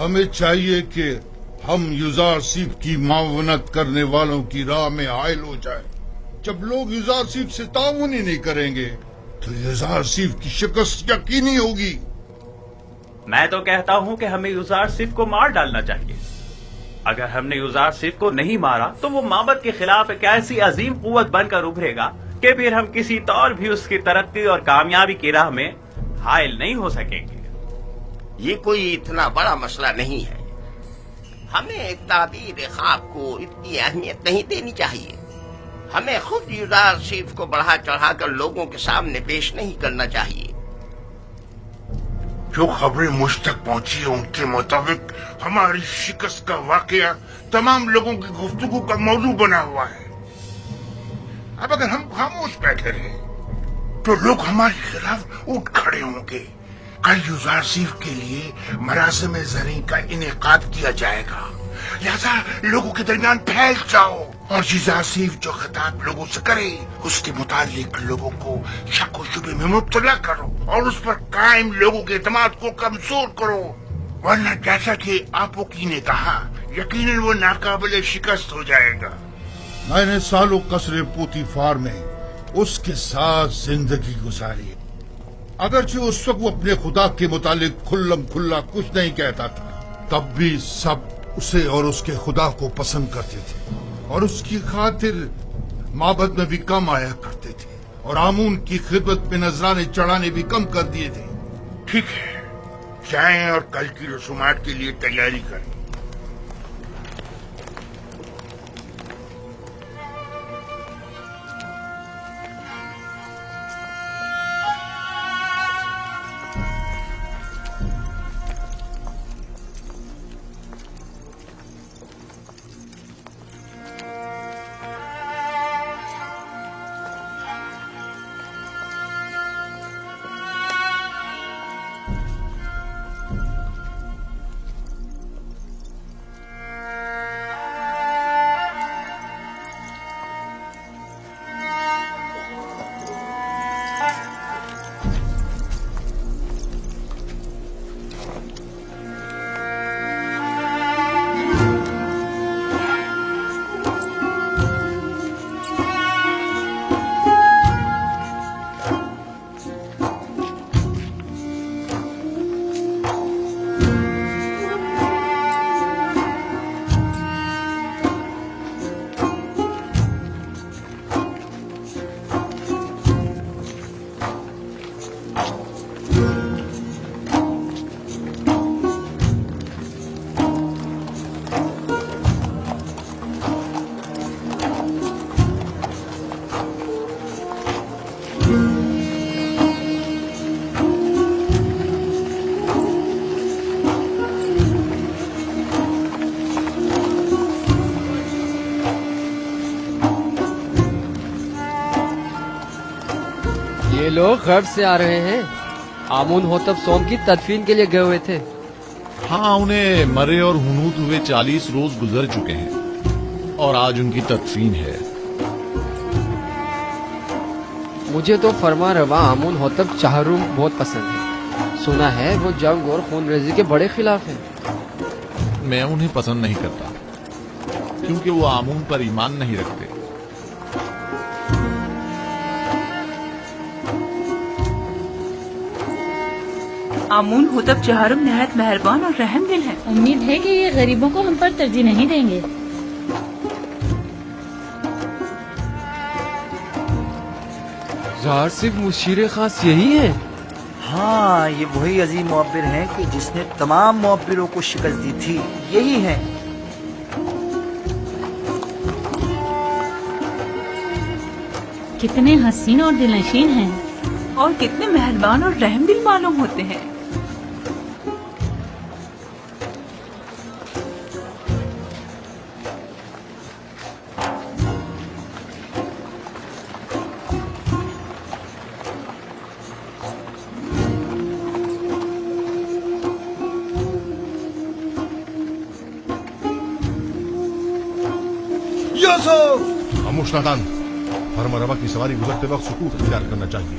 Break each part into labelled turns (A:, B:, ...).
A: ہمیں چاہیے کہ ہم یوزارسیف کی معاونت کرنے والوں کی راہ میں حائل ہو جائیں۔ جب لوگ یوزارسیف سے تعاون ہی نہیں کریں گے تو یوزارسیف کی شکست یقینی ہوگی۔
B: میں تو کہتا ہوں کہ ہمیں یوزارسیف کو مار ڈالنا چاہیے۔ اگر ہم نے یوزارسیف کو نہیں مارا تو وہ معبد کے خلاف ایک ایسی عظیم قوت بن کر ابھرے گا کہ پھر ہم کسی طور بھی اس کی ترقی اور کامیابی کی راہ میں حائل نہیں ہو سکیں گے۔
C: یہ کوئی اتنا بڑا مسئلہ نہیں ہے، ہمیں تعبیر خواب کو اتنی اہمیت نہیں دینی چاہیے۔ ہمیں خود یوزارسیف کو بڑھا چڑھا کر لوگوں کے سامنے پیش نہیں کرنا چاہیے۔
D: جو خبریں مجھ تک پہنچی ہیں ان کے مطابق ہماری شکست کا واقعہ تمام لوگوں کی گفتگو کا موضوع بنا ہوا ہے۔ اب اگر ہم خاموش بیٹھے رہے تو لوگ ہمارے خلاف اٹھ کھڑے ہوں گے۔ کل یوزارسیف کے لیے مراسم زرعی کا انعقاد کیا جائے گا، لہذا لوگوں کے درمیان پھیل جاؤ اور یوزارسیف جو خطاب لوگوں سے کرے اس کے متعلق لوگوں کو شک و شبے میں مبتلا کرو اور اس پر قائم لوگوں کے اعتماد کو کمزور کرو، ورنہ جیسا کہ آپوکی نے کہا یقیناً وہ ناقابل شکست ہو جائے گا۔
A: میں نے سالوں قصر پوتیفار میں اس کے ساتھ زندگی گزاری، اگرچہ اس وقت وہ اپنے خدا کے متعلق کھلم کھلا کچھ نہیں کہتا تھا، تب بھی سب اسے اور اس کے خدا کو پسند کرتے تھے اور اس کی خاطر معبد میں بھی کم آیا کرتے تھے اور آمون کی خدمت میں نذرانے چڑھانے بھی کم کر دیے تھے۔
D: ٹھیک ہے، جائیں اور کل کی رسومات کے لیے تیاری کریں۔
E: لوگ غرب سے آ رہے ہیں، آمون ہوتب سوم کی تدفین کے لیے گئے ہوئے تھے۔
F: ہاں، انہیں مرے اور ہنوت ہوئے 40 روز گزر چکے ہیں اور آج ان کی تدفین ہے۔
E: مجھے تو فرما روا آمون ہوتب چہروم بہت پسند ہے، سنا ہے وہ جنگ اور خون ریزی کے بڑے خلاف ہیں۔
F: میں انہیں پسند نہیں کرتا کیونکہ وہ آمون پر ایمان نہیں رکھتے۔
G: آمون ہوتب چہارم نہایت مہربان اور رحم دل ہے۔
H: امید ہے کہ یہ غریبوں کو ہم پر ترجیح نہیں دیں گے۔
E: ظاہر صرف مشیر خاص یہی ہے؟
I: ہاں، یہ وہی عظیم معبر ہیں کہ جس نے تمام معبروں کو شکست دی تھی، یہی ہیں۔
H: کتنے حسین اور دلنشین ہیں
G: اور کتنے مہربان اور رحم دل معلوم ہوتے ہیں۔
J: خاموش نادان، فرما روا کی سواری گزرتے وقت سکوت اختیار کرنا چاہیے۔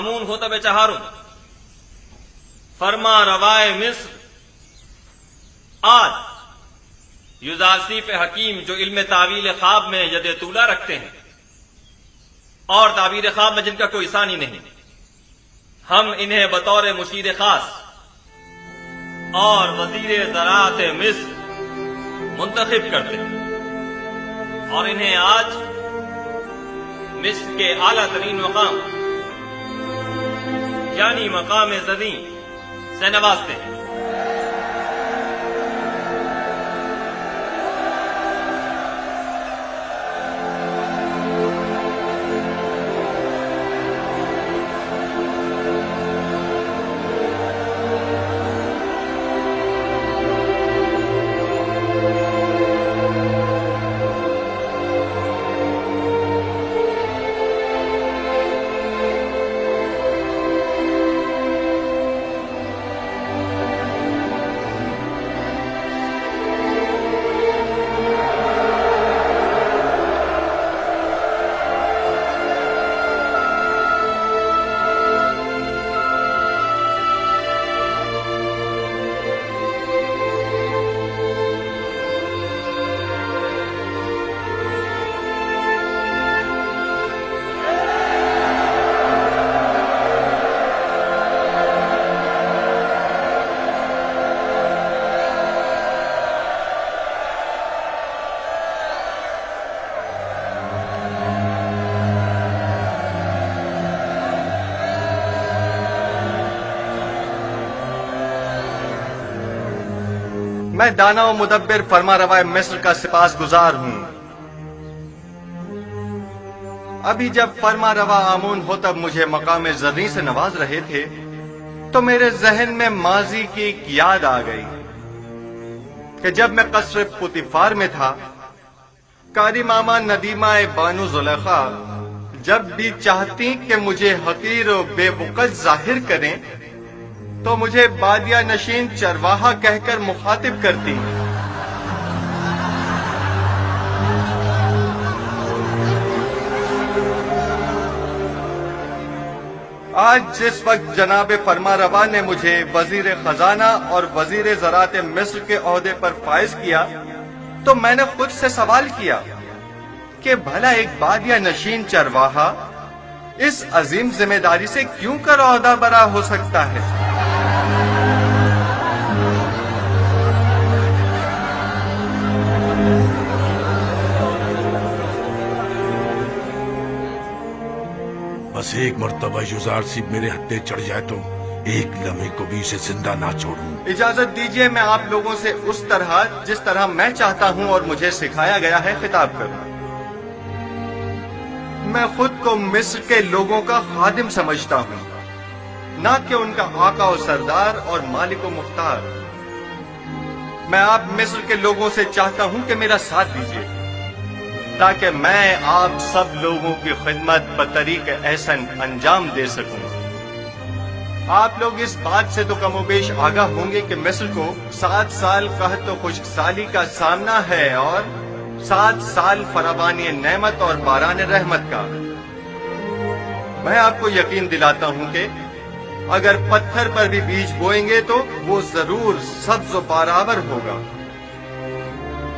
K: आमून होतब चहारुम, फरमा रवाए मिस्र, आज युजासीफ हकीम जो इल्म तावील ख्वाब में यद तूला रखते हैं और ताबीर ख्वाब में जिनका कोई सानी नहीं, हम इन्हें बतौर मुशीर खास और वजीर ज़राअत मिस्र मुंतखब करते हैं और इन्हें आज मिस्र के आला तरीन मकाम यानी मकाम ज़दी से नवाजते हैं।
L: मैं दाना व मुदब्बिर फरमा रवाए मिस्र का सिपास गुजार हूं। अभी जब फरमा रवा आमून होतब मुझे मकाम ज़दी से नवाज रहे थे तो मेरे जहन में माजी की एक याद आ गई कि जब मैं कसर पुतिफार में था, कारी मामा नदीमा बानू जुलेखा जब भी चाहती कि मुझे हकीर और बेवकत जाहिर करें तो मुझे बादिया नशीन चरवाहा कहकर मुखातिब करती। आज जिस वक्त जनाब फरमा रवा ने मुझे वजीर खजाना और वजीर ज़राअत मिस्र के ओहदे पर फाइज किया तो मैंने खुद से सवाल किया कि भला एक बादिया नशीन चरवाहा इस अजीम जिम्मेदारी से क्यों कर ओहदा बरा हो सकता है।
J: बस एक मर्तबा युजार सिप मेरे हत्थे चढ़ जाए तो एक लम्हे को भी इसे जिंदा ना छोड़ूं।
L: इजाजत दीजिए मैं आप लोगों से उस तरह जिस तरह मैं चाहता हूं और मुझे सिखाया गया है खिताब करूं। मैं खुद को मिस्र के लोगों का खादिम समझता हूं, ना कि उनका आका और सरदार और मालिक व मुख्तार। मैं आप मिस्र के लोगों से चाहता हूं कि मेरा साथ दीजिए ताकि मैं आप सब लोगों की खिदमत बतरीक एहसन अंजाम दे सकूं। आप लोग इस बात से तो कमोबेश आगाह होंगे कि मिस्र को 7 साल कहत तो खुशकसाली का सामना है और 7 साल फरावानी नेमत और बारान रहमत का। मैं आपको यकीन दिलाता हूं कि अगर पत्थर पर भी बीज बोएंगे तो वो जरूर सब्ज और बाराबर होगा।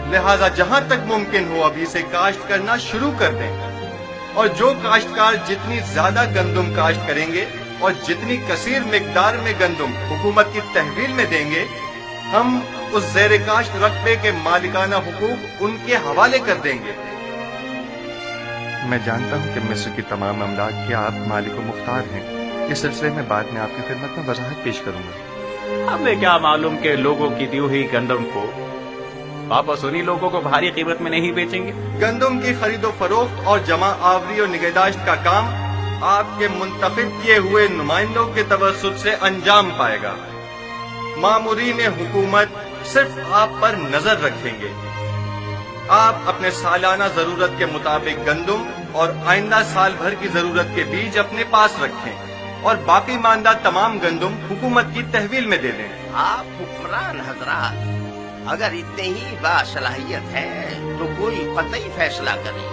L: लिहाजा जहां तक मुमकिन हो अभी से काश्त करना शुरू कर दें और जो काश्तकार जितनी ज्यादा गंदुम काश्त करेंगे और जितनी कसीर मिकदार में गंदुम हुकूमत की तहवील में देंगे, हम उस ज़ेर काश्त रकबे के मालिकाना हुकूक उनके हवाले कर देंगे। मैं जानता हूं कि मिस्र की तमाम अमलाक के आप मालिक व मुख्तार हैं। इस सिलसिले में बाद में आपकी खिदमत में वजाहत पेश करूंगा।
B: हमें क्या मालूम कि लोगों की दी हुई गंदम को वापस उन्हीं लोगों को भारी कीमत में नहीं बेचेंगे।
L: गंदम की खरीदो फरोख्त और जमा आवरी और निगहदाश्त का काम आपके मुंतखब किए हुए नुमाइंदों के तवस्सुत से अंजाम पाएगा। मामूरीन हुकूमत सिर्फ आप पर नजर रखेंगे। आप अपने सालाना जरूरत के मुताबिक गंदम और आइंदा साल भर की जरूरत के बीज अपने पास रखें और बाकी मानदा तमाम गंदम हुकूमत की तहवील में दे दें।
C: आप हुक्मरान हजरात अगर इतने ही बासलाहियत है तो कोई कतई फैसला करें,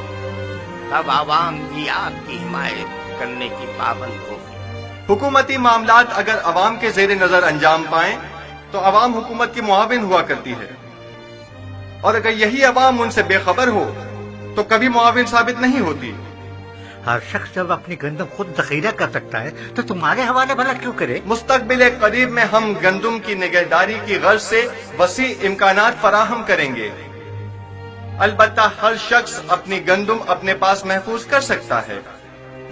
C: तब आवाम भी आपकी हिमायत करने की पाबंद होगी।
L: حکومتی معاملات اگر عوام کے زیر نظر انجام پائیں تو عوام حکومت کی معاون ہوا کرتی ہے، اور اگر یہی عوام ان سے بے خبر ہو تو کبھی معاون ثابت نہیں ہوتی۔
M: ہر شخص جب اپنی گندم خود ذخیرہ کر سکتا ہے تو تمہارے حوالے بھلا کیوں کرے؟
L: مستقبل قریب میں ہم گندم کی نگہداری کی غرض سے وسیع امکانات فراہم کریں گے۔ البتہ ہر شخص اپنی گندم اپنے پاس محفوظ کر سکتا ہے،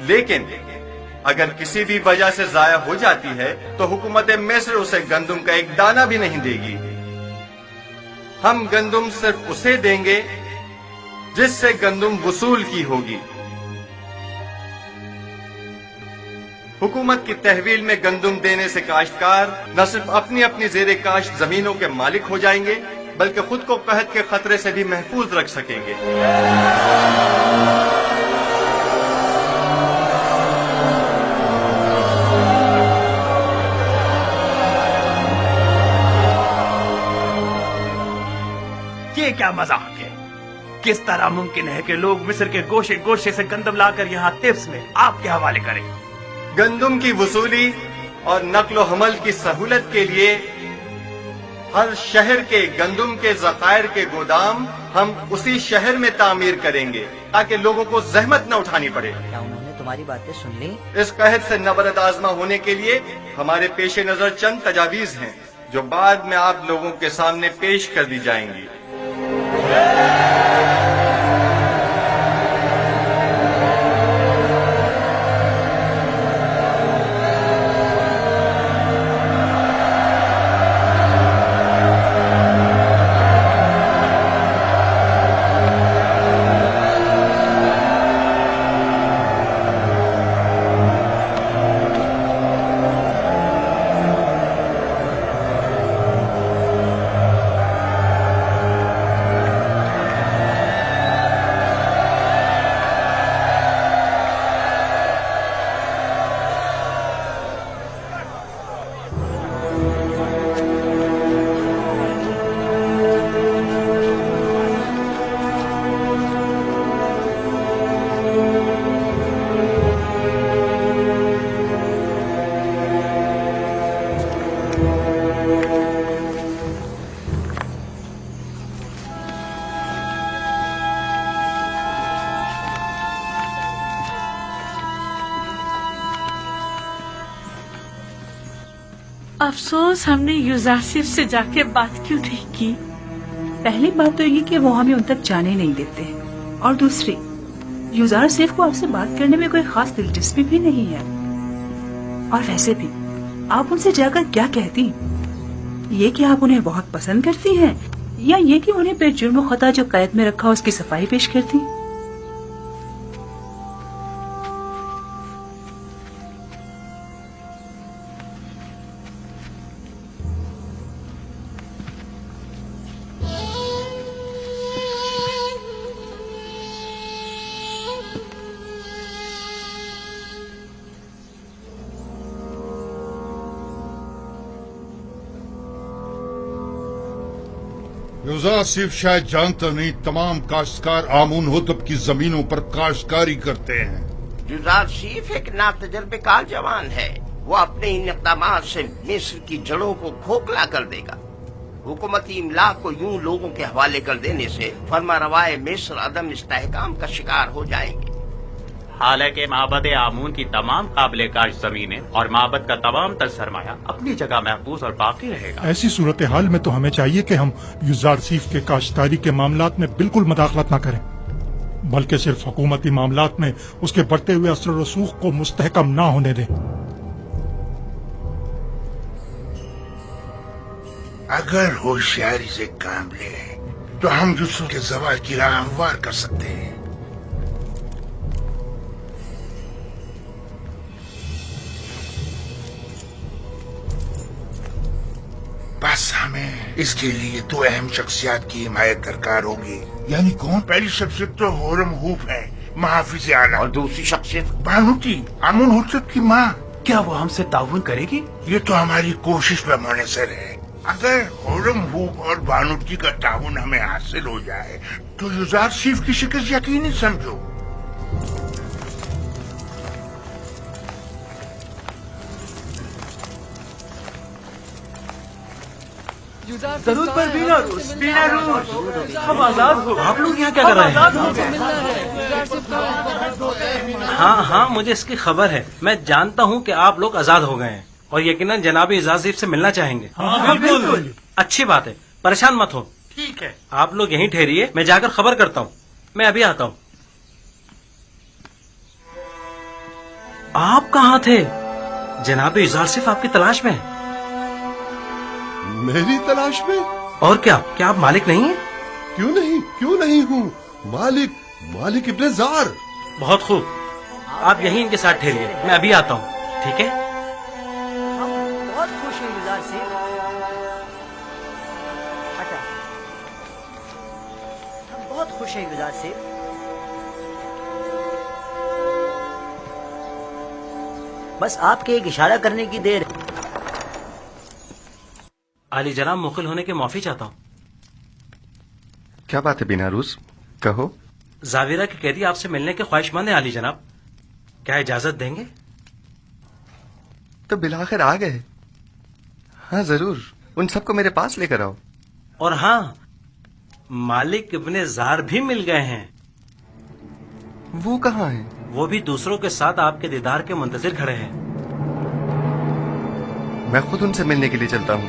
L: لیکن اگر کسی بھی وجہ سے ضائع ہو جاتی ہے تو حکومت مصر اسے گندم کا ایک دانہ بھی نہیں دے گی۔ ہم گندم صرف اسے دیں گے جس سے گندم وصول کی ہوگی۔ حکومت کی تحویل میں گندم دینے سے کاشتکار نہ صرف اپنی اپنی زیر کاشت زمینوں کے مالک ہو جائیں گے بلکہ خود کو قحط کے خطرے سے بھی محفوظ رکھ سکیں گے۔
B: یہ کیا مذاق ہے؟ کس طرح ممکن ہے کہ لوگ مصر کے گوشے گوشے سے گندم لا کر یہاں تبس میں آپ کے حوالے کریں؟
L: گندم کی وصولی اور نقل و حمل کی سہولت کے لیے ہر شہر کے گندم کے ذخائر کے گودام ہم اسی شہر میں تعمیر کریں گے تاکہ لوگوں کو زحمت نہ اٹھانی پڑے۔
M: کیا انہوں نے تمہاری باتیں سن لی؟
L: اس قحط سے نبرد آزما ہونے کے لیے ہمارے پیش نظر چند تجاویز ہیں جو بعد میں آپ لوگوں کے سامنے پیش کر دی جائیں گی۔
G: افسوس ہم نے یوزارسیف سے جا کے بات کیوں نہیں کی۔ پہلی بات تو یہ کہ وہ ہمیں ان تک جانے نہیں دیتے، اور دوسری یوزارسیف کو آپ سے بات کرنے میں کوئی خاص دلچسپی بھی نہیں ہے۔ اور ویسے بھی آپ ان سے جا کر کیا کہتی؟ یہ کہ آپ انہیں بہت پسند کرتی ہیں، یا یہ کہ انہیں بے جرم و خطا جو قید میں رکھا اس کی صفائی پیش کرتی؟
A: یوزارسیف شاید جانتا نہیں تمام کاشتکار آمون ہوتب کی زمینوں پر کاشتکاری کرتے ہیں۔
C: یوزارسیف ایک ناتجربہ کار جوان ہے، وہ اپنے ان اقدامات سے مصر کی جڑوں کو کھوکھلا کر دے گا۔ حکومتی املاک کو یوں لوگوں کے حوالے کر دینے سے فرما روائے مصر عدم استحکام کا شکار ہو جائیں گے۔
B: حالانکہ معبد آمون کی تمام قابل کاشت زمینیں اور معبد کا تمام تر سرمایہ اپنی جگہ محفوظ اور باقی رہے گا۔
N: ایسی صورتحال میں تو ہمیں چاہیے کہ ہم یوزارسیف کے کاشتکاری کے معاملات میں بالکل مداخلت نہ کریں، بلکہ صرف حکومتی معاملات میں اس کے بڑھتے ہوئے اثر و رسوخ کو مستحکم نہ ہونے دیں۔
D: اگر ہوشیاری سے کام لیں تو ہم یوسف کے زوال کی راہ ہموار کر سکتے ہیں۔ بس ہمیں اس کے لیے دو اہم شخصیات کی حمایت درکار ہوگی۔ یعنی کون؟ پہلی شخصیت تو ہورم ہوپ ہے، محافظ اعلیٰ، اور دوسری شخصیت بانوتی، آمون ہوتب کی ماں۔
B: کیا وہ ہم سے تعاون کرے گی؟
D: یہ تو ہماری کوشش پہ منحصر ہے۔ اگر ہورم ہوپ اور بانوتی کا تعاون ہمیں حاصل ہو جائے تو یوزارسیف کی شکست یقینی سمجھو۔
O: ضرور پر بینا روز ہم آزاد ہو. آپ لوگ یہاں کیا کر رہے ہیں؟ ہاں مجھے اس کی خبر ہے. میں جانتا ہوں کہ آپ لوگ آزاد ہو گئے ہیں اور یقیناً جناب اعزاز صیب سے ملنا چاہیں گے. بالکل اچھی بات ہے. پریشان مت ہو. ٹھیک ہے آپ لوگ یہیں ٹھہریے. میں جا کر خبر کرتا ہوں. میں ابھی آتا ہوں. آپ کہاں تھے؟ جناب اعزاز صیب آپ کی تلاش میں.
P: میری تلاش میں؟
O: اور کیا آپ مالک نہیں ہیں؟
P: کیوں نہیں ہوں. مالک ابن زار.
O: بہت خوب. آپ یہیں ان کے ساتھ ٹھہریے. میں ابھی آتا ہوں. ٹھیک ہے.
I: ہم بہت خوش ہیں یزار سے. ہم بہت خوش ہیں یزار سے. بس آپ کے ایک اشارہ کرنے کی دیر.
O: علی جناب مخل ہونے کے معافی چاہتا ہوں.
L: کیا بات ہے بیناروز؟ کہو.
O: زاویرہ کے قیدی آپ سے ملنے کے خواہش مند ہیں علی جناب. کیا اجازت دیں گے؟
L: تو بالآخر آ گئے. ہاں ضرور. ان سب کو میرے پاس لے کر آؤ.
O: اور ہاں مالک ابن زار بھی مل گئے ہیں.
L: وہ کہاں ہیں؟
O: وہ بھی دوسروں کے ساتھ آپ کے دیدار کے منتظر کھڑے ہیں.
L: میں خود ان سے ملنے کے لیے چلتا ہوں.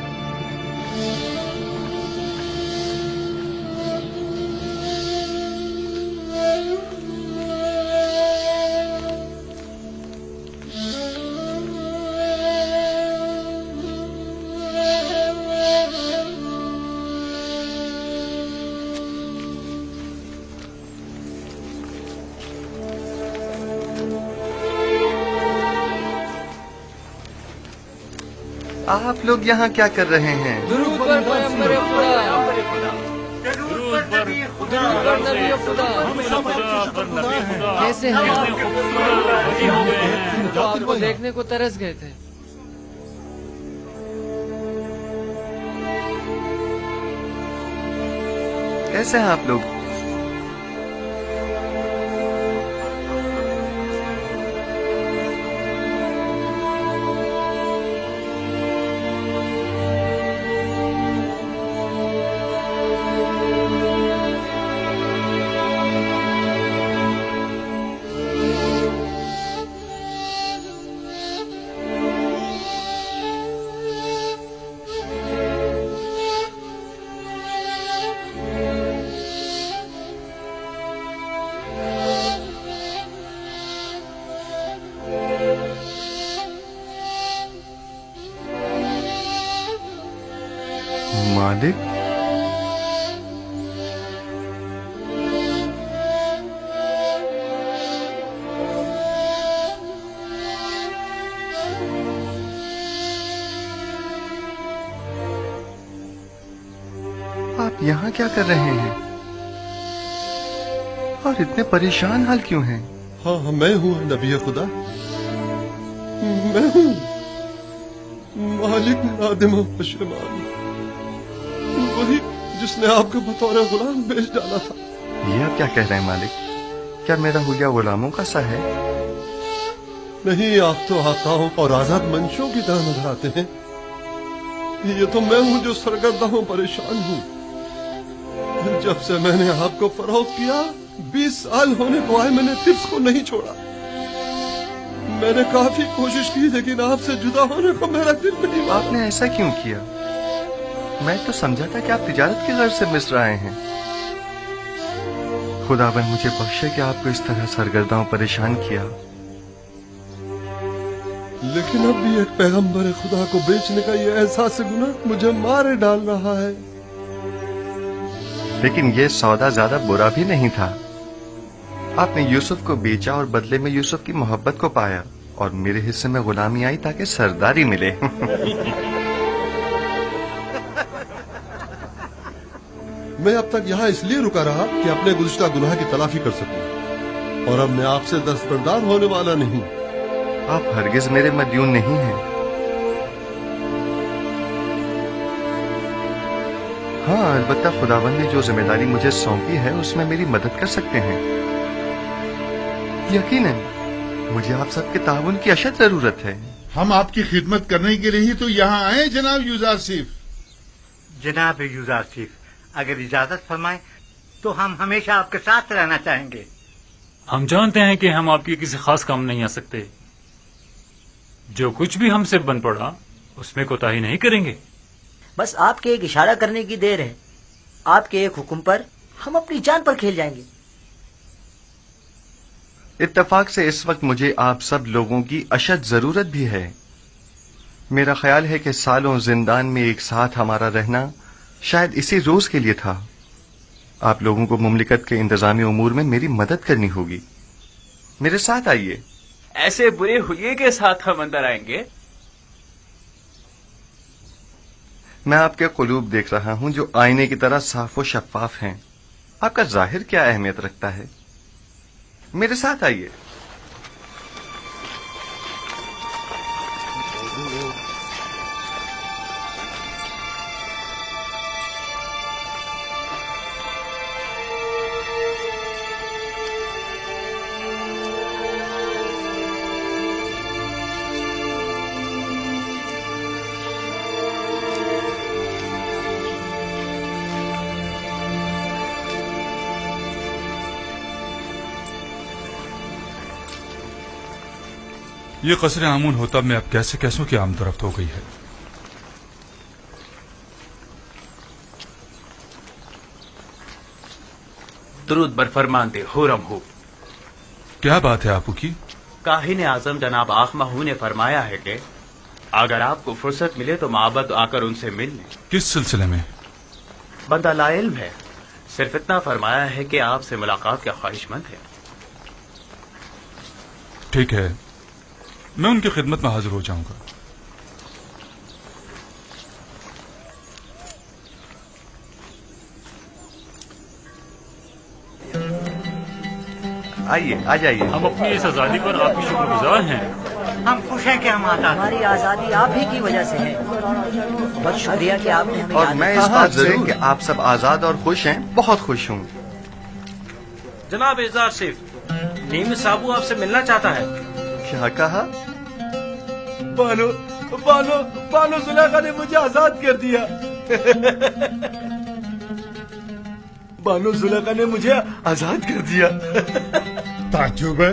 L: آپ لوگ یہاں کیا کر رہے ہیں؟
E: درود پر پیغمبر خدا. کیسے ہیں آپ کو دیکھنے کو ترس گئے تھے.
L: کیسے ہیں آپ لوگ؟ مالک؟ آپ یہاں کیا کر رہے ہیں اور اتنے پریشان حال کیوں ہیں؟
P: ہاں میں ہوں نبی خدا. میں ہوں مالک نادم و پشیمان. وہی جس نے آپ کو بطور غلام بیچ ڈالا تھا.
L: یہ آپ کیا کہہ رہے ہیں مالک؟ کیا میرا حلیہ غلاموں کا سا ہے؟
P: نہیں، آپ تو آقاؤں اور آزاد منشوں کی طرح نظر آتے ہیں. یہ تو میں ہوں جو سرگردہ ہوں، پریشان ہوں. جب سے میں نے آپ کو فروخت کیا 20 سال ہونے کو آئے، میں نے ٹپس کو نہیں چھوڑا. میں نے کافی کوشش کی لیکن آپ سے جدا ہونے کو میرا دل نہیں مانا.
L: آپ نے ایسا کیوں کیا؟ میں تو سمجھا تھا کہ آپ تجارت کی غرض سے مصر آئے ہیں. خداوند مجھے بخشے کہ آپ کو اس طرح سرگردہ و پریشان کیا.
P: لیکن اب بھی ایک پیغمبر خدا کو بیچنے کا یہ احساس گناہ مجھے مارے ڈال رہا ہے.
L: لیکن یہ سودا زیادہ برا بھی نہیں تھا. آپ نے یوسف کو بیچا اور بدلے میں یوسف کی محبت کو پایا، اور میرے حصے میں غلامی آئی تاکہ سرداری ملے.
P: میں اب تک یہاں اس لیے رکا رہا کہ اپنے گزشتہ گناہ کی تلافی کر سکوں، اور اب میں آپ سے دستبردار ہونے والا نہیں.
L: آپ ہرگز میرے مدیون نہیں ہیں. ہاں البتہ خداوند نے جو ذمہ داری مجھے سونپی ہے اس میں میری مدد کر سکتے ہیں. یقیناً مجھے آپ سب کے تعاون کی اشد ضرورت ہے.
A: ہم آپ کی خدمت کرنے کے لیے ہی تو یہاں آئے جناب یوزار صیف.
M: जनाब यूजारसिफ, अगर इजाजत फरमाएं तो हम हमेशा आपके साथ रहना चाहेंगे।
Q: हम जानते हैं कि हम आपकी किसी खास काम नहीं आ सकते। जो कुछ भी हमसे बन पड़ा उसमें कोताही नहीं करेंगे।
R: बस आपके एक इशारा करने की देर है। आपके एक हुक्म पर हम अपनी जान पर खेल जाएंगे।
L: इत्तेफाक से इस वक्त मुझे आप सब लोगों की अशद जरूरत भी है। मेरा ख्याल है कि सालों जिंदान में एक साथ हमारा रहना शायद इसी रोज के लिए था। आप लोगों को मुमलिकत के इंतजामी उमूर में मेरी मदद करनी होगी। मेरे साथ आइए।
B: ऐसे बुरे हुए के साथ हम अंदर आएंगे?
L: मैं आपके कुलूब देख रहा हूं जो आईने की तरह साफ व शफाफ हैं। आपका जाहिर क्या अहमियत रखता है? मेरे साथ आइए।
S: ये कसर आमून होतब में अब कैसे कैसों की आमदरफ्त हो गई है।
B: दुरूद बर फरमानदे हुरम हो।
S: क्या बात है आपू की?
B: काहिन आजम जनाब आख महू ने फरमाया है कि अगर आपको फुर्सत मिले तो माबद आकर उनसे मिल लें।
S: किस सिलसिले में?
B: बंदा लाइल्म है, सिर्फ इतना फरमाया है कि आपसे मुलाकात का ख्वाहिशमंद है।
S: ठीक है, मैं उनकी खिदमत में हाजिर हो जाऊंगा।
L: आइए, आ जाइए।
Q: हम अपनी इस आजादी पर आपकी शुक्रगुजार हैं।
M: हम खुश हैं कि हम आजाद।
R: हमारी आजादी आप ही की वजह से है। बहुत शुक्रिया कि आपने हमें
L: और मैं इस बात से कि आप सब आजाद और खुश हैं बहुत खुश हूँ।
O: जनाब यूजारसिफ, नीम साबू आपसे मिलना चाहता है।
L: क्या कहा?
T: बानो बानो बानो जुलेखा ने मुझे आजाद कर दिया। बानो जुलेखा ने मुझे आजाद कर दिया।
A: ताज्जुब है,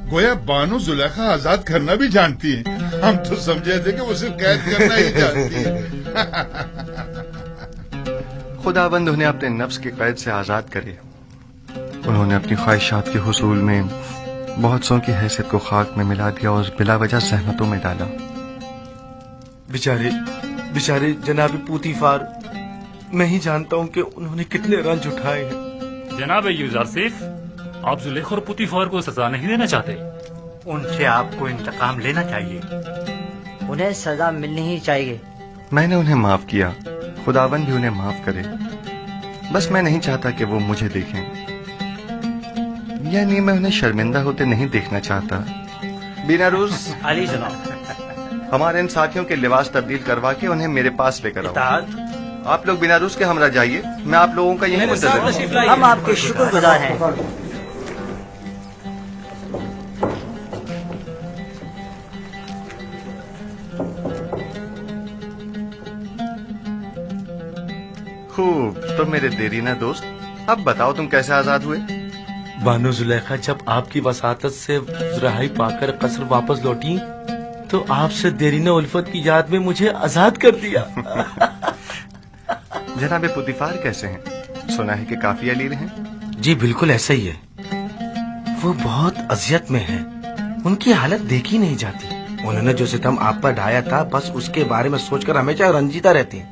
A: गोया बानो जुलेखा आजाद करना भी जानती है। हम तो समझे थे कि वो सिर्फ कैद करना ही जानती है।
L: खुदाबंद उन्हें अपने नफ्स के कैद से आजाद करे। उन्होंने अपनी ख्वाहिशात के हुसूल में बहुत सौ की हैसियत को खाक में मिला दिया और बिला वजह सहमतों में डाला।
T: बेचारे बेचारे जनाब पूतीफार, मैं ही जानता हूँ कि उन्होंने कितने रंज उठाए हैं।
Q: जनाब यूजारसिफ, आप जुलेखा और पुतीफार को सजा नहीं देना चाहते?
M: उनसे आपको इंतकाम लेना चाहिए।
R: उन्हें सजा मिलनी ही चाहिए।
L: मैंने उन्हें माफ किया, खुदाबंद भी उन्हें माफ करे। बस मैं नहीं चाहता कि वो मुझे देखें, यानी मैं उन्हें शर्मिंदा होते नहीं देखना चाहता। बिना रूस
O: अली जनाब,
L: हमारे इन साथियों के लिबास तब्दील करवा के उन्हें मेरे पास लेकर आओ। आप लोग बिना रूस के हमरा जाइए, मैं आप लोगों का यही मुंतज़िर हूं।
R: हम आपके शुक्रगुजार हैं।
L: खूब, तो मेरे देरीना दोस्त, अब बताओ तुम कैसे आजाद हुए?
T: बानो जुलेखा जब आपकी वसातत से रिहाई पाकर कसर वापस लौटी तो आपसे देरीना उल्फत की याद में मुझे आजाद कर दिया।
L: जनाब पुतीफार कैसे हैं? सुना है कि काफी अलील हैं।
T: जी बिल्कुल ऐसा ही है। वो बहुत अजियत में है, उनकी हालत देखी नहीं जाती। उन्होंने जो सितम आप पर ढाया था, बस उसके बारे में सोचकर हमेशा रंजीता रहती हैं।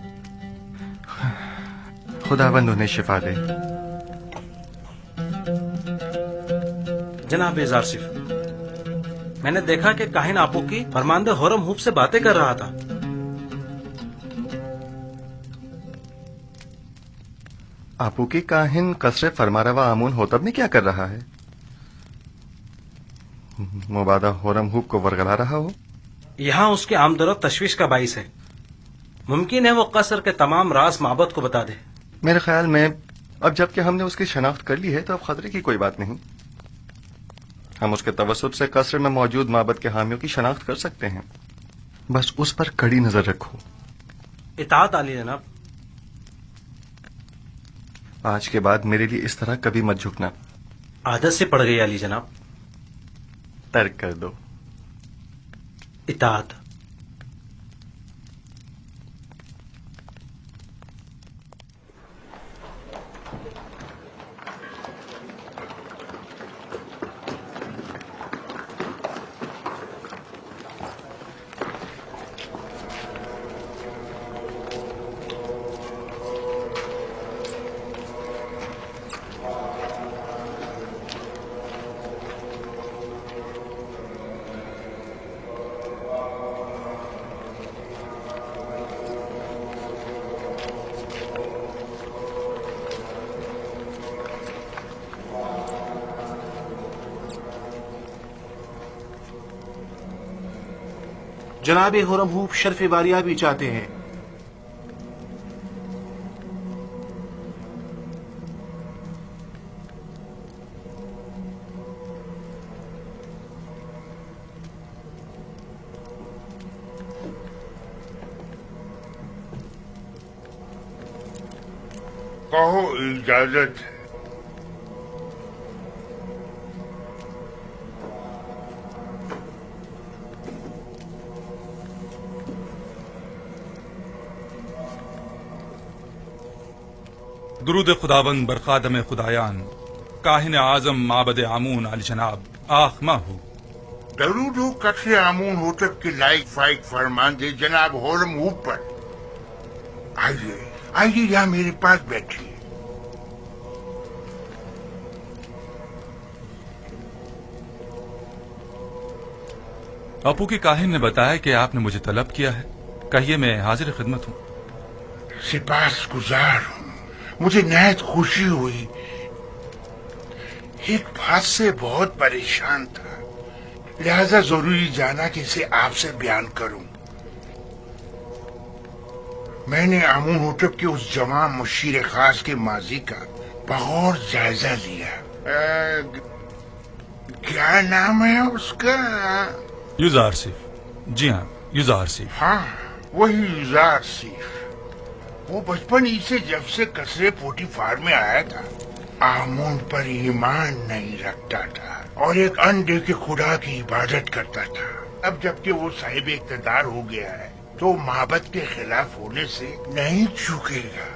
L: खुदाबंद उन्हें शिफा दे।
O: जनाब यूजारसिफ, मैंने देखा कि काहिन आपू की फरमानदे हुरम हुब से बातें कर रहा था।
L: आपू की काहिन कसरे फरमारवा आमून होतब में क्या कर रहा है? मुबादा हुरम हुब को वरगला रहा हो।
O: यहाँ उसके आमदरत तशवीश का बाइस है। मुमकिन है वो कसर के तमाम राज माबद को बता दे।
L: मेरे ख्याल में अब जबकि हमने उसकी शनाख्त कर ली है तो अब खतरे की कोई बात नहीं। हम उसके तवसुत से कसर में मौजूद माबद के हामियों की शनाख्त कर सकते हैं। बस उस पर कड़ी नजर रखो।
O: इताअत आली जनाब।
L: آج کے بعد میرے لیے اس طرح کبھی مت جھکنا.
O: عادت سے پڑ گئی علی جناب.
L: ترک کر دو.
O: اطاعت.
U: جناب خرم ہوپ شرف باریابی چاہتے ہیں.
D: کہو اجازت ہے.
S: درود خداوند بر خادم خدایان کاہن اعظم معبد آمون علی جناب آخمہ ہو.
D: درود ہو قصر آمون ہوتب کے لائق فائق فرمان دے جناب خرم ہوپ پر. آئیے آئیے یہاں میرے پاس بیٹھیے.
S: باپو کی کاہن نے بتایا کہ آپ نے مجھے طلب کیا ہے. کہیے میں حاضر خدمت ہوں.
D: سپاس گزار ہوں. مجھے نہایت خوشی ہوئی. ایک بات سے بہت پریشان تھا لہذا ضروری جانا کہ اسے آپ سے بیان کروں. میں نے آمون ہوتب کے اس جوان مشیر خاص کے ماضی کا بغور جائزہ لیا. کیا نام ہے اس کا؟
S: یوزار سیف. جی ہاں یوزار سیف.
D: ہاں وہی یوزار سیف. وہ بچپن ہی سے جب سے قصر پوٹیفار میں آیا تھا آمون پر ایمان نہیں رکھتا تھا اور ایک انڈے کے خدا کی عبادت کرتا تھا. اب جبکہ وہ صاحب اقتدار ہو گیا ہے تو معبد کے خلاف ہونے سے نہیں چوکے گا.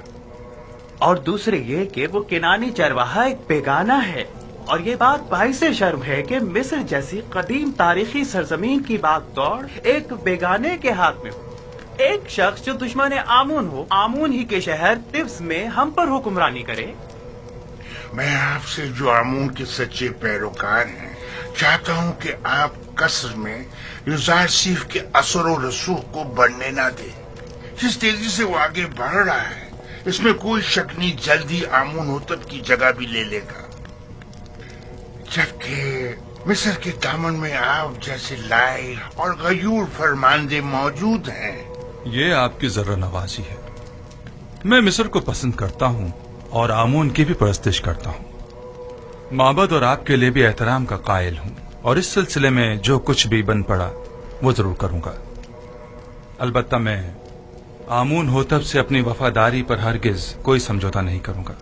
B: اور دوسرے یہ کہ وہ کنانی چرواہا ایک بیگانہ ہے اور یہ بات باعث شرم ہے کہ مصر جیسی قدیم تاریخی سرزمین کی بات دوڑ ایک بیگانے کے ہاتھ میں ہو. ایک شخص جو دشمن آمون ہو آمون ہی کے شہر طبس میں ہم پر حکمرانی کرے.
D: میں آپ سے جو آمون کے سچے پیروکار ہیں چاہتا ہوں کہ آپ قصر میں یوزار سیف کے اثر و رسوخ کو بڑھنے نہ دیں. جس تیزی سے وہ آگے بڑھ رہا ہے اس میں کوئی شک نہیں جلدی آمون ہوتب کی جگہ بھی لے لے گا. جبکہ مصر کے دامن میں آپ جیسے لائق اور غیور فرماندے موجود ہیں.
S: یہ آپ کی ذرہ نوازی ہے. میں مصر کو پسند کرتا ہوں اور آمون کی بھی پرستش کرتا ہوں. معبد اور آپ کے لیے بھی احترام کا قائل ہوں اور اس سلسلے میں جو کچھ بھی بن پڑا وہ ضرور کروں گا. البتہ میں آمون ہوتب سے اپنی وفاداری پر ہرگز کوئی سمجھوتا نہیں کروں گا.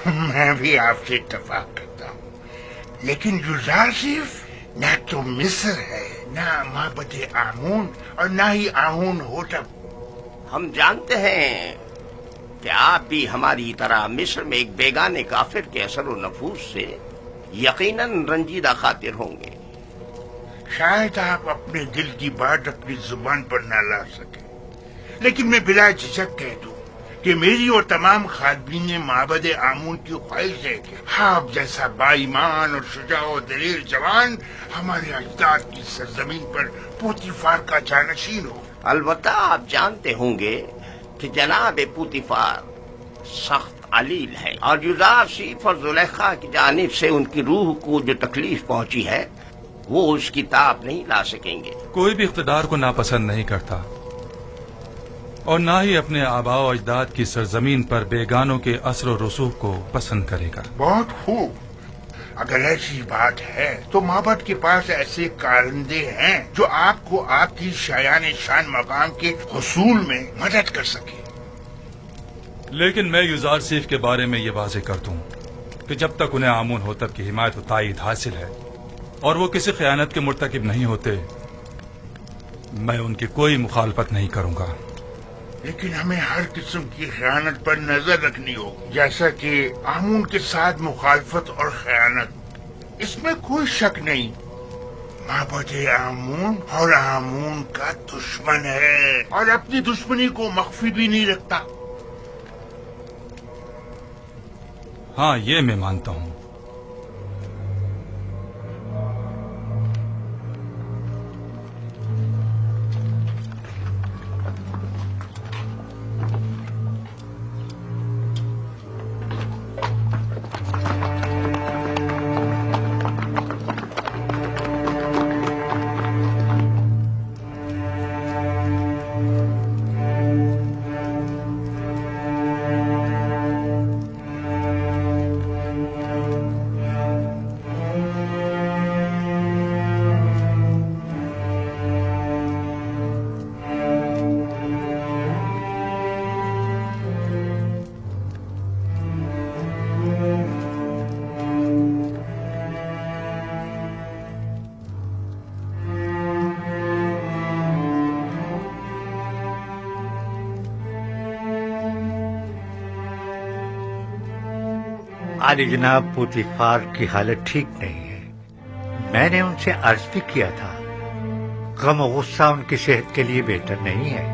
D: میں بھی آپ سے اتفاق کرتا ہوں لیکن یوزار سیف نہ تو مصر ہے نہ معبد آمون اور نہ ہی آمون ہوتب.
C: ہم جانتے ہیں کہ آپ بھی ہماری طرح مصر میں ایک بیگانے کافر کے اثر و نفوذ سے یقیناً رنجیدہ خاطر ہوں گے.
D: شاید آپ اپنے دل کی بات اپنی زبان پر نہ لا سکیں لیکن میں بلا جھجک کہہ دوں کہ میری اور تمام خادمین معبد آمون کی خواہش ہے کہ آپ جیسا با ایمان اور شجاع و دلیر جوان ہمارے اجداد کی سرزمین پر پوتیفار کا جانشین ہو.
C: البتہ آپ جانتے ہوں گے کہ جناب پوتیفار سخت علیل ہے اور یوزار سیف اور زلیخا کی جانب سے ان کی روح کو جو تکلیف پہنچی ہے وہ اس کی تاب نہیں لا سکیں گے.
S: کوئی بھی اقتدار کو ناپسند نہیں کرتا اور نہ ہی اپنے آباء و اجداد کی سرزمین پر بیگانوں کے اثر و رسوخ کو پسند کرے گا.
D: بہت خوب. اگر ایسی بات ہے تو معبد کے پاس ایسے کارندے ہیں جو آپ کو آپ کی شایان شان مقام کے حصول میں مدد کر سکے.
S: لیکن میں یوزارسیف کے بارے میں یہ واضح کر دوں کہ جب تک انہیں آمون ہوتب کی حمایت و تائید حاصل ہے اور وہ کسی خیانت کے مرتکب نہیں ہوتے، میں ان کی کوئی مخالفت نہیں کروں گا۔
D: لیکن ہمیں ہر قسم کی خیانت پر نظر رکھنی ہوگی، جیسا کہ آمون کے ساتھ مخالفت اور خیانت، اس میں کوئی شک نہیں۔ معبد آمون اور آمون کا دشمن ہے اور اپنی دشمنی کو مخفی بھی نہیں رکھتا۔
S: ہاں، یہ میں مانتا ہوں۔
M: عالی جناب پوتیفار کی حالت ٹھیک نہیں ہے۔ میں نے ان سے عرض بھی کیا تھا، غم و غصہ ان کی صحت کے لیے بہتر نہیں ہے،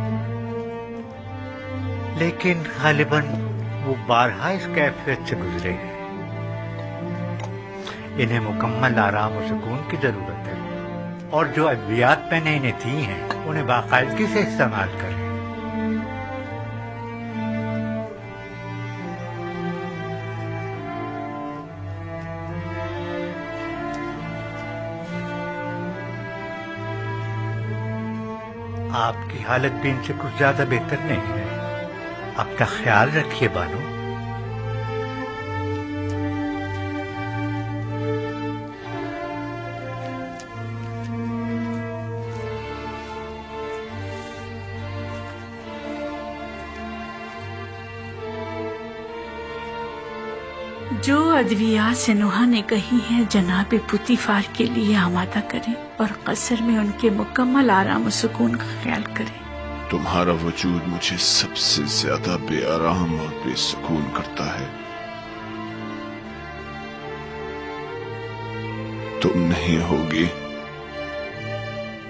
M: لیکن غالباً وہ بارہا اس کیفیت سے گزرے ہیں۔ انہیں مکمل آرام و سکون کی ضرورت ہے، اور جو ادویات میں نے انہیں دی ہیں انہیں باقاعدگی سے استعمال کریں۔ آپ کی حالت بھی ان سے کچھ زیادہ بہتر نہیں ہے، اپنا خیال رکھیے بانو۔
G: جو ادویات سنوحا نے کہی ہیں جناب پوتیفار کے لیے آمادہ کریں اور قصر میں ان کے مکمل آرام و سکون کا خیال کریں۔
F: تمہارا وجود مجھے سب سے زیادہ بے آرام اور بے سکون کرتا ہے۔ تم نہیں ہوگی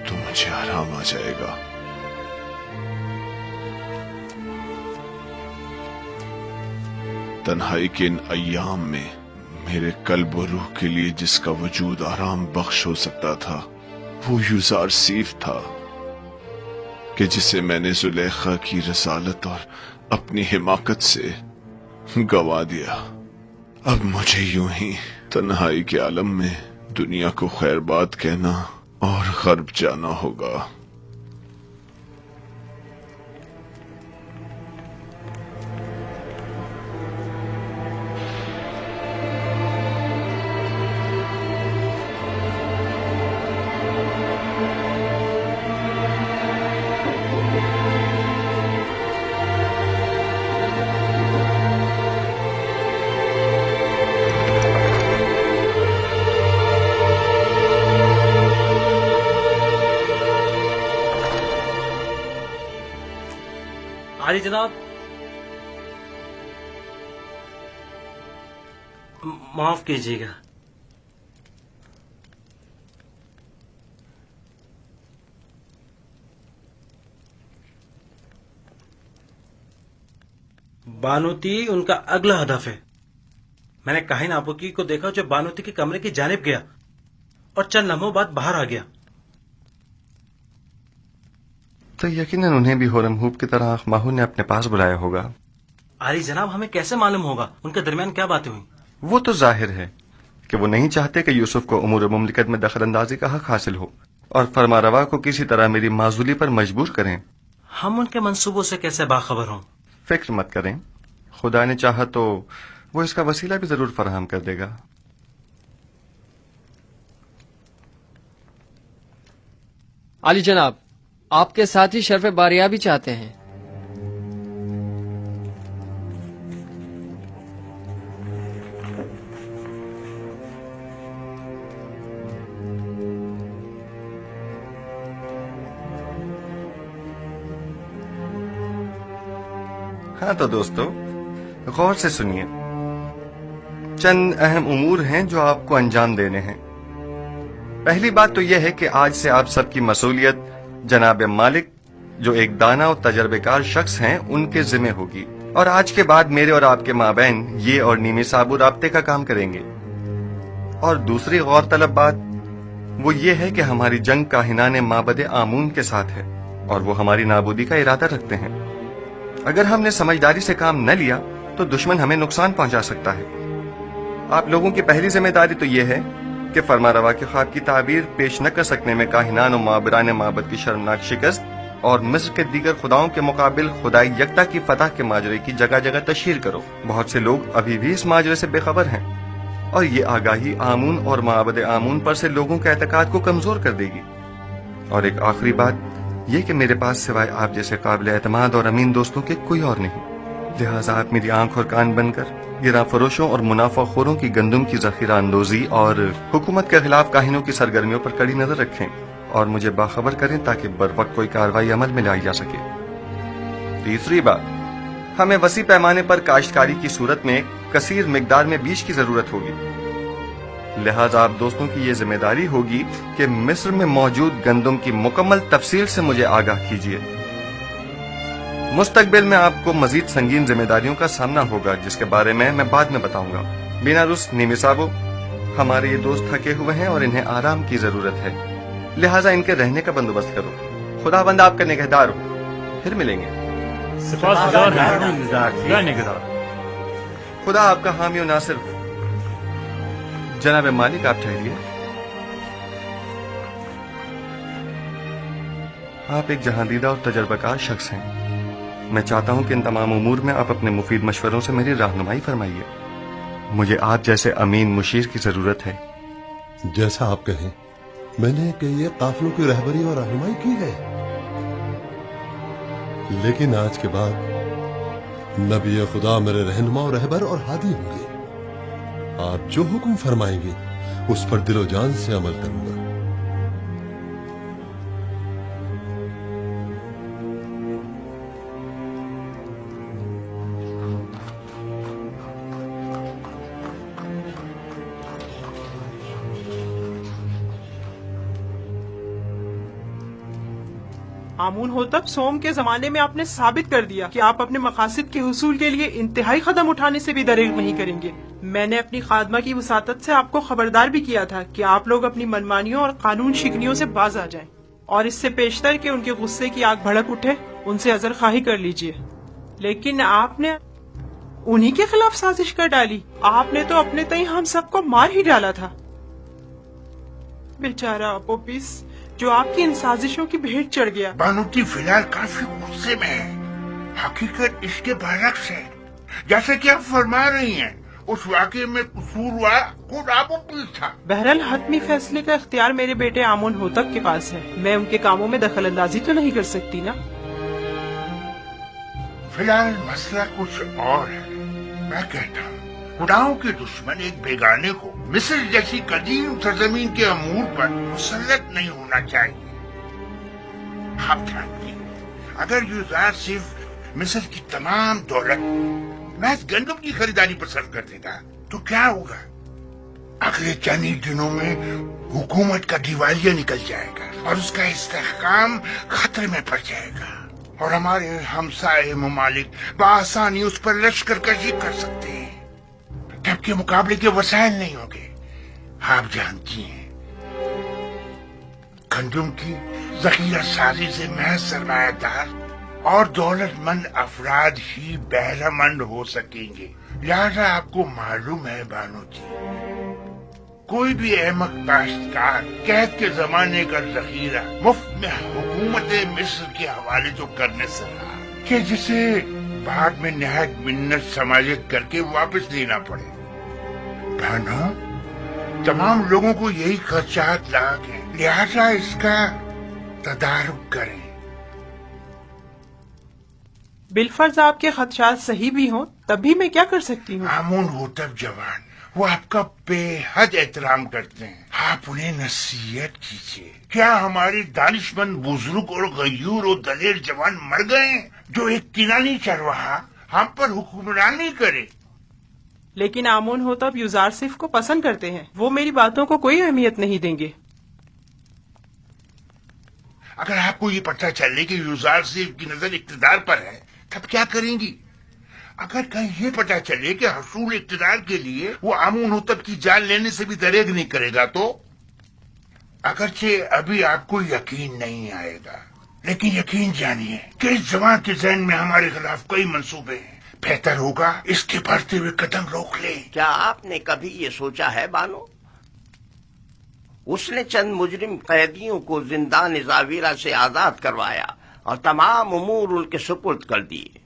F: تو مجھے آرام آ جائے گا۔ تنہائی کے ان ایام میں میرے قلب و روح کے لیے جس کا وجود آرام بخش ہو سکتا تھا وہ یوزارسیف تھا، کہ جسے میں نے زلیخا کی رسالت اور اپنی حماقت سے گوا دیا۔ اب مجھے یوں ہی تنہائی کے عالم میں دنیا کو خیر بات کہنا اور غرب جانا ہوگا۔
O: عالی جناب، معاف کیجیے گا۔ بانوتی ان کا اگلا ہدف ہے۔ میں نے کاہن آبوکی کو دیکھا جو بانوتی کے کمرے کی جانب گیا اور چند لمحوں بعد باہر آ گیا۔
L: تو یقیناً انہیں بھی ہورم ہوپ کی طرح ماہو نے اپنے پاس بلایا ہوگا۔
O: عالی جناب، ہمیں کیسے معلوم ہوگا ان کے درمیان کیا باتیں ہوئی؟
L: وہ تو ظاہر ہے کہ وہ نہیں چاہتے کہ یوسف کو امور مملکت میں دخل اندازی کا حق حاصل ہو اور فرما روا کو کسی طرح میری معزولی پر مجبور کریں۔
O: ہم ان کے منصوبوں سے کیسے باخبر ہوں؟
L: فکر مت کریں، خدا نے چاہا تو وہ اس کا وسیلہ بھی ضرور فراہم کر دے گا۔
E: عالی جناب، آپ کے ساتھ ہی شرف باریابی چاہتے ہیں۔
L: हाँ तो दोस्तों, गौर से सुनिए। चंद अहम उमूर हैं जो आपको अंजाम देने हैं। पहली बात तो यह है कि आज से आप सबकी मसूलियत जनाब मालिक, जो एक दाना और तजर्बेकार शख्स हैं, उनके जिम्मे होगी। और आज के बाद मेरे और आपके माबैन ये और नीमी साबु राब्ते का काम करेंगे। और दूसरी गौरतलब बात वो ये है कि हमारी जंग काहिनाने माबद आमून के साथ है और वो हमारी नाबूदी का इरादा रखते हैं। अगर हमने समझदारी से काम न लिया तो दुश्मन हमें नुकसान पहुंचा सकता है। आप लोगों की पहली जिम्मेदारी तो ये है कि फरमारवा के ख्वाब की ताबीर पेश न कर सकने में काहिनान और माबरान माबद की शर्मनाक शिकस्त और मिस्र के दीगर खुदाओं के मुकाबिल खुदाई यकता की फतह के माजरे की जगह जगह तशहीर करो। बहुत से लोग अभी भी इस माजरे से बेखबर हैं और ये आगाही आमून और माबद आमून पर से लोगों के एतकाद को कमजोर कर देगी। और एक आखिरी बात ये कि मेरे पास सिवाय आप जैसे काबिल एतमाद और अमीन दोस्तों के कोई और नहीं। लिहाजा आप मेरी आंख और कान बनकर गिरा फरोशों और मुनाफाखोरों की गंदुम की जखीरा अंदोजी और हुकूमत के खिलाफ काहिनों की सरगर्मियों पर कड़ी नजर रखें और मुझे बाखबर करें ताकि बर वक्त कोई कार्रवाई अमल में लाई जा सके। तीसरी बात, हमें वसी पैमाने पर काश्तकारी की सूरत में कसीर मिकदार में बीज की जरूरत होगी। लिहाजा आप दोस्तों की ये जिम्मेदारी होगी कि मिस्र में मौजूद गंदुम की मुकम्मल तफसील से मुझे आगाह कीजिए। मुस्तकबिल में आपको मजीद संगीन जिम्मेदारियों का सामना होगा जिसके बारे में मैं बाद में बताऊंगा। बिना रुस नीमी साबो, हमारे ये दोस्त थके हुए हैं और इन्हें आराम की जरूरत है, लिहाजा इनके रहने का बंदोबस्त करो। खुदाबंद आपका निगहदार हो। फिर मिलेंगे। खुदा आपका हामी और नासिर हो। जनाब मालिक, आप ठहरिए। आप एक जहांदीदा और तजर्बाकार शख्स हैं। मैं चाहता हूं कि इन तमाम उमूर में आप अपने मुफीद मशवरों से मेरी रहनुमाई फरमाइए। मुझे आप जैसे अमीन मुशीर की जरूरत है।
P: जैसा आप कहें। मैंने कई काफिलों की रहबरी और रहनुमाई की है, लेकिन आज के बाद नबी खुदा मेरे रहनुमा और रहबर और हादी होंगे। आप जो हुक्म फरमाएंगे उस पर दिलो जान से अमल करूंगा।
H: आमून होतब सोम के जमाने में आपने साबित कर दिया कि आप अपने मकासद के हुसूल के लिए इंतहाई कदम उठाने से भी दरेग नहीं करेंगे। मैंने अपनी खादमा की वसातत से आपको खबरदार भी किया था कि आप लोग अपनी मनमानियों और कानून शिकनियों से बाज आ जाएं, और इससे पेशतर के उनके गुस्से की आग भड़क उठे उनसे अजर खाही कर लीजिए। लेकिन आपने उन्हीं के खिलाफ साजिश कर डाली। आपने तो अपने तई हम सबको मार ही डाला था। बेचारा अपोपिस जो आपकी इन साजिशों की भेंट चढ़ गया।
D: बानूती फिलहाल काफी गुस्से में है। हकीकत इसके बरक्स है। जैसे कि आप फरमा रही हैं, उस वाकये में कसूरवार खुद अपोपिस था।
H: बहरहाल हतमी फैसले का इख्तियार मेरे बेटे आमून होतब के पास है। मैं उनके कामों में दखल अंदाजी तो नहीं कर सकती ना।
D: फिलहाल मसला कुछ और है। मैं कहता हूँ खुदाओं के दुश्मन एक बेगाने को मिस्र जैसी कदीम सरजमीन के अमूर पर मुसल्लत नहीं होना चाहिए। आप जानते हैं, अगर यूज़ार सिर्फ मिस्र की तमाम दौलत महज गंदम की खरीदारी पसंद कर देगा तो क्या होगा? अगले चंद ही दिनों में हुकूमत का दिवालिया निकल जाएगा और उसका इस्तेहकाम खतरे में पड़ जाएगा और हमारे हमसाए ममालिक बआसानी उस पर लश्कर कशी कर सकते हैं। तब के मुकाबले के वसाइल नहीं होंगे। आप जानती हैं, गंदम की जखीरा साजी से महज सरमायादार और दौलतमंद अफराद ही बहरामंद हो सकेंगे। लिहाजा आपको मालूम है बानो जी, कोई भी अहमक काश्तकार कैद के जमाने का जखीरा मुफ्त में हुकूमत मिस्र के हवाले तो करने से रहा कि जिसे बाद में नहायत मिन्नत समाजित करके वापस देना पड़े। भानो, तमाम लोगों को यही खर्चात लाग है, लिहाजा इसका तदारुक करें।
H: बिलफर्ज आपके खदशात सही भी हों तब भी मैं क्या कर सकती हूँ?
D: आमून होतब जवान वो आपका बेहद एहतराम करते हैं। आप उन्हें नसीहत कीजिए। क्या हमारे दानिशमंद बुजुर्ग और गयूर और दलेर जवान मर गए जो एक किनानी चरवाहा हम पर हुक्मरानी करे।
H: लेकिन आमोन होतब युजारसिफ को पसंद करते हैं, वो मेरी बातों को कोई अहमियत नहीं देंगे।
D: अगर आपको ये पता चले कि युजारसिफ की नजर इक्तदार पर है तब क्या करेंगी? अगर कहीं ये पता चले कि हसूल इक्तदार के लिए वो आमोन होतब की जान लेने से भी दरेग नहीं करेगा तो? अगरचे अभी आपको यकीन नहीं आएगा, लेकिन यकीन जानिए कि इस जवान के ज़हन में हमारे खिलाफ कई मंसूबे हैं। बेहतर होगा इसके बढ़ते हुए कदम रोक ले।
C: क्या आपने कभी ये सोचा है बानो, उसने चंद मुजरिम कैदियों को जिंदान जावीरा से आजाद करवाया और तमाम उमूर उनके सुपुर्द कर दिए।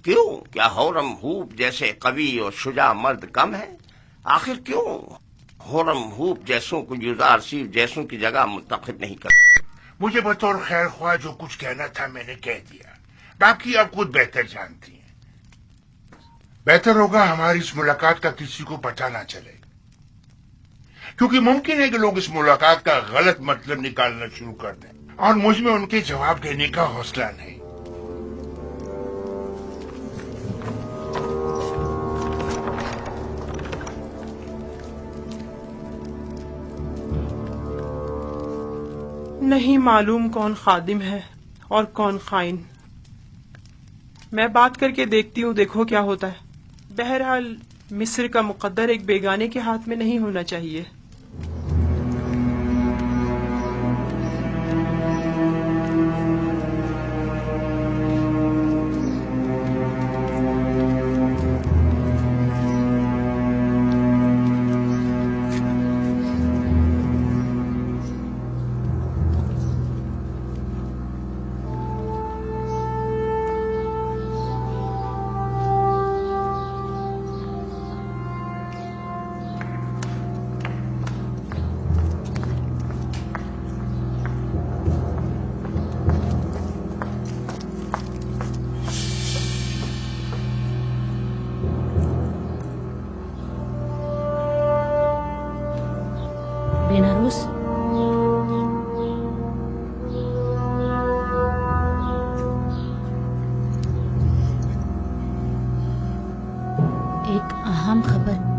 C: क्यों? क्या होरम हूप जैसे कवि और शुजा मर्द कम है? आखिर क्यों होरम हूप जैसों को युजारसिफ जैसों की जगह मुंतखब नहीं करते?
D: मुझे बतौर खैर ख्वाह जो कुछ कहना था मैंने कह दिया, बाकी आप खुद बेहतर जानती हैं। बेहतर होगा हमारी इस मुलाकात का किसी को पता ना चले, क्योंकि मुमकिन है कि लोग इस मुलाकात का गलत मतलब निकालना शुरू कर दें और मुझ में उनके जवाब देने का हौसला नहीं।
H: नहीं मालूम कौन खादिम है और कौन खाइन। मैं बात करके देखती हूँ, देखो क्या होता है। बहरहाल मिस्र का मुकद्दर एक बेगाने के हाथ में नहीं होना चाहिए।
K: बेनारूस, एक अहम खबर।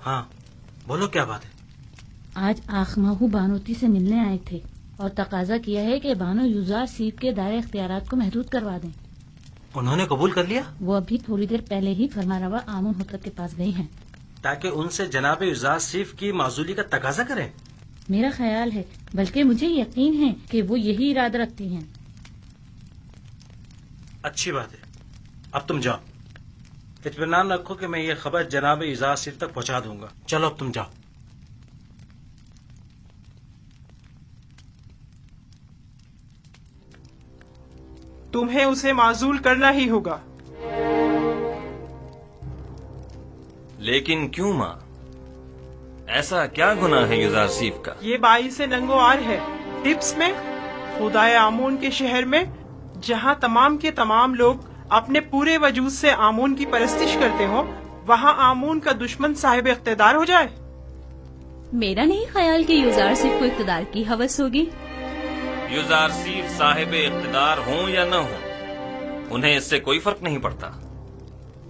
O: हाँ बोलो, क्या बात है?
K: आज आखमाहू बानोती से मिलने आए थे और तकाजा किया है कि बानो युजारसिफ के दायरे इख्तियारात को महदूद करवा दें।
O: उन्होंने कबूल कर लिया?
K: वो अभी थोड़ी देर पहले ही फरमारवा आमोन होतब के पास गई हैं,
O: ताकि उनसे जनाब युजारसिफ की माजूली का तकाजा करें।
K: मेरा ख्याल है, बल्कि मुझे यकीन है कि वो यही इरादा रखती हैं।
O: अच्छी बात है, अब तुम जाओ। इत्मीनान रखो कि मैं ये खबर जनाब युजारसिफ तक पहुंचा दूंगा। चलो अब तुम जाओ।
H: तुम्हें उसे माजूल करना ही होगा।
V: लेकिन क्यों माँ? ऐसा क्या गुनाह है युजारसिफ का?
H: ये बाईस नंगोआर है टिप्स में, खुदाए आमोन के शहर में, जहाँ तमाम के तमाम लोग अपने पूरे वजूद से आमोन की परस्तिश करते हो, वहाँ आमोन का दुश्मन साहिब इख्तिदार हो जाए।
W: मेरा नहीं ख्याल कि युजारसिफ को इख्तिदार की हवस होगी।
V: युजारसिफ साहिब इख्तिदार हों या न हों, उन्हें इससे कोई फर्क नहीं पड़ता।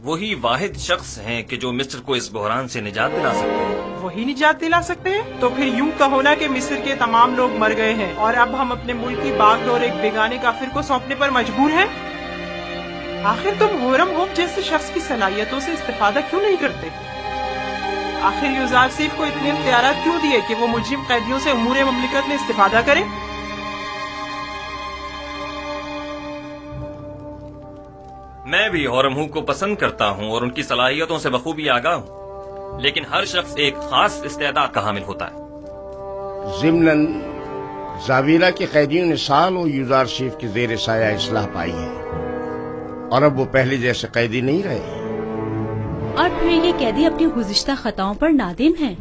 V: वही वाहिद शख्स हैं कि जो मिस्र को इस बहरान से निजात दिला सकते हैं।
H: वही निजात दिला सकते हैं? तो फिर यूं कहो ना कि मिस्र के तमाम लोग मर गए हैं और अब हम अपने मुल्क की बागडोर एक बेगाने काफिर को सौंपने पर मजबूर हैं। आखिर तुम होरम होप जैसे शख्स की सलाहियतों से इस्तेफादा क्यों नहीं करते? आखिर युजारसिफ को इतने इख्तियारात क्यों दिए कि वो मुजरिम कैदियों से उमूर ममलिकत में इस्तेफादा करे?
V: मैं भी होरमहू को पसंद करता हूँ और उनकी सलाहियतों से बखूबी आगाह हूँ, लेकिन हर शख्स एक खास इस्तेदाद का हामिल होता है।
C: ज़िम्नन जावीरा के कैदियों ने सालों युजारसिफ के ज़ेर साया इस्लाह पाई है और अब वो पहले जैसे कैदी नहीं रहे।
W: और फिर ये कैदी अपनी गुज़िश्ता खताओं पर नादिम हैं।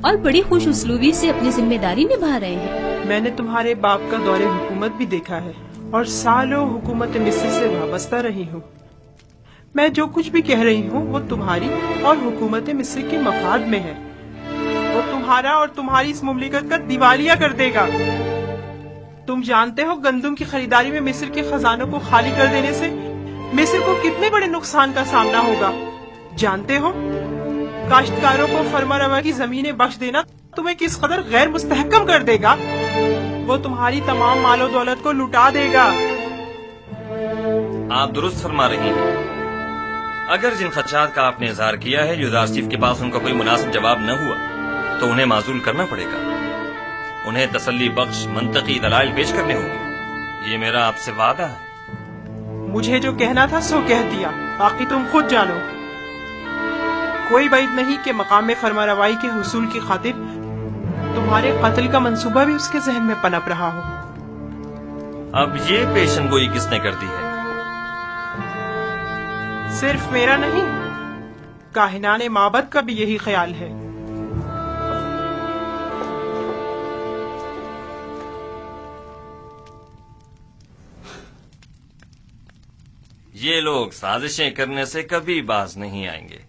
W: और बड़ी खुश उसलूबी से अपनी जिम्मेदारी निभा रहे हैं।
H: मैंने तुम्हारे बाप का दौरे हुकूमत भी देखा है और सालों हुकूमत मिस्र से वाबस्ता रही हूँ। मैं जो कुछ भी कह रही हूँ वो तुम्हारी और हुकूमत मिस्र के मफाद में है। वो तुम्हारा और तुम्हारी इस मुमलिकत का दिवालिया कर देगा। तुम जानते हो गंदम की खरीदारी में मिस्र के खजानों को खाली कर देने से मिस्र को कितने बड़े नुकसान का सामना होगा। जानते हो काश्तकारों को फरमा रवा की जमीनें बख्श देना तुम्हें किस कदर गैर मुस्तहकम कर देगा। वो तुम्हारी तमाम मालो दौलत को लुटा देगा।
V: आप दुरुस्त फरमा रही हैं। अगर जिन खदशात का आपने इजहार किया है यूजारसीफ के पास उनका कोई मुनासिब जवाब न हुआ तो उन्हें माजूल करना पड़ेगा। उन्हें तसल्ली बख्श मंतकी दलाइल पेश करने होंगे। ये मेरा आपसे वादा है।
H: मुझे जो कहना था सो कह दिया, बाकी तुम खुद जानो। कोई बात नहीं कि मकाम में फरमा रवाई के हुसूल की खातिर तुम्हारे कत्ल का मंसूबा भी उसके जहन में पनप रहा हो।
V: अब ये पेशनगोई किसने कर दी है?
H: सिर्फ मेरा नहीं, काहिनाने माबद का भी यही ख्याल है।
V: ये लोग साजिशें करने से कभी बाज नहीं आएंगे।